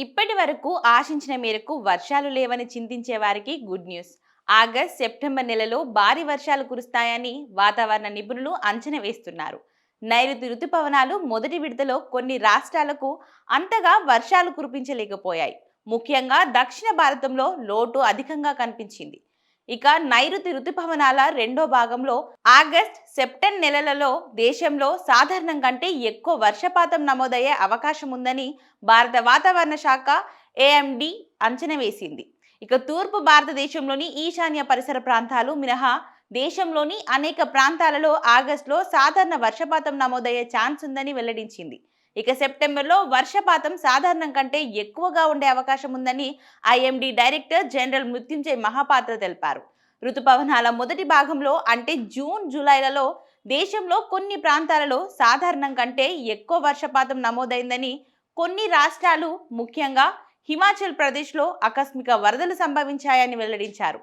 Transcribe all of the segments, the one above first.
ఇప్పటి వరకు ఆశించిన మేరకు వర్షాలు లేవని చింతించే వారికి గుడ్ న్యూస్. ఆగస్ట్, సెప్టెంబర్ నెలలో భారీ వర్షాలు కురుస్తాయని వాతావరణ నిపుణులు అంచనా వేస్తున్నారు. నైరుతి రుతుపవనాలు మొదటి విడతలో కొన్ని రాష్ట్రాలకు అంతగా వర్షాలు కురిపించలేకపోయాయి. ముఖ్యంగా దక్షిణ భారతంలో లోటు అధికంగా కనిపించింది. ఇక నైరుతి రుతుపవనాల రెండో భాగంలో ఆగస్ట్, సెప్టెంబర్ నెలలలో దేశంలో సాధారణం కంటే ఎక్కువ వర్షపాతం నమోదయ్యే అవకాశం ఉందని భారత వాతావరణ శాఖ ఏఎండి అంచనా వేసింది. ఇక తూర్పు భారతదేశంలోని ఈశాన్య పరిసర ప్రాంతాలు మినహా దేశంలోని అనేక ప్రాంతాలలో ఆగస్టులో సాధారణ వర్షపాతం నమోదయ్యే ఛాన్స్ ఉందని వెల్లడించింది. ఇక సెప్టెంబర్లో వర్షపాతం సాధారణం కంటే ఎక్కువగా ఉండే అవకాశం ఉందని IMD director general Mrutyunjay Mohapatra తెలిపారు. రుతుపవనాల మొదటి భాగంలో అంటే జూన్, జూలైలలో దేశంలో కొన్ని ప్రాంతాలలో సాధారణం కంటే ఎక్కువ వర్షపాతం నమోదైందని, కొన్ని రాష్ట్రాలు ముఖ్యంగా హిమాచల్ ప్రదేశ్లో ఆకస్మిక వరదలు సంభవించాయని వెల్లడించారు.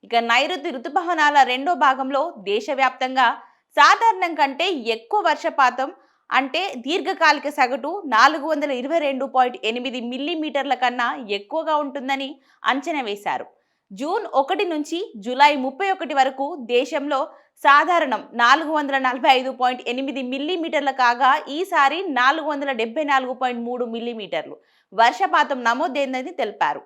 ఇక నైరుతి రుతుపవనాల రెండో భాగంలో దేశవ్యాప్తంగా సాధారణం కంటే ఎక్కువ వర్షపాతం అంటే దీర్ఘకాలిక సగటు 422.8 మిల్లీమీటర్ల కన్నా ఎక్కువగా ఉంటుందని అంచనా వేశారు. జూన్ 1 నుంచి జూలై 31 వరకు దేశంలో సాధారణం 445.8 మిల్లీమీటర్ల కాగా ఈసారి 474.3 మిల్లీమీటర్లు వర్షపాతం నమోదైందని తెలిపారు.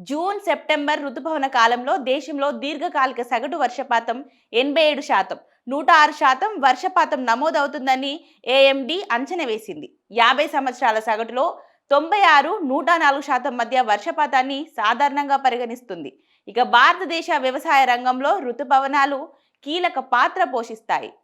జూన్, సెప్టెంబర్ రుతుపవన కాలంలో దేశంలో దీర్ఘకాలిక సగటు వర్షపాతం 87%, 106% వర్షపాతం నమోదవుతుందని ఏఎండి అంచనా వేసింది. 50 సంవత్సరాల సగటులో 96, 104% మధ్య వర్షపాతాన్ని సాధారణంగా పరిగణిస్తుంది. ఇక భారతదేశ వ్యవసాయ రంగంలో రుతుపవనాలు కీలక పాత్ర పోషిస్తాయి.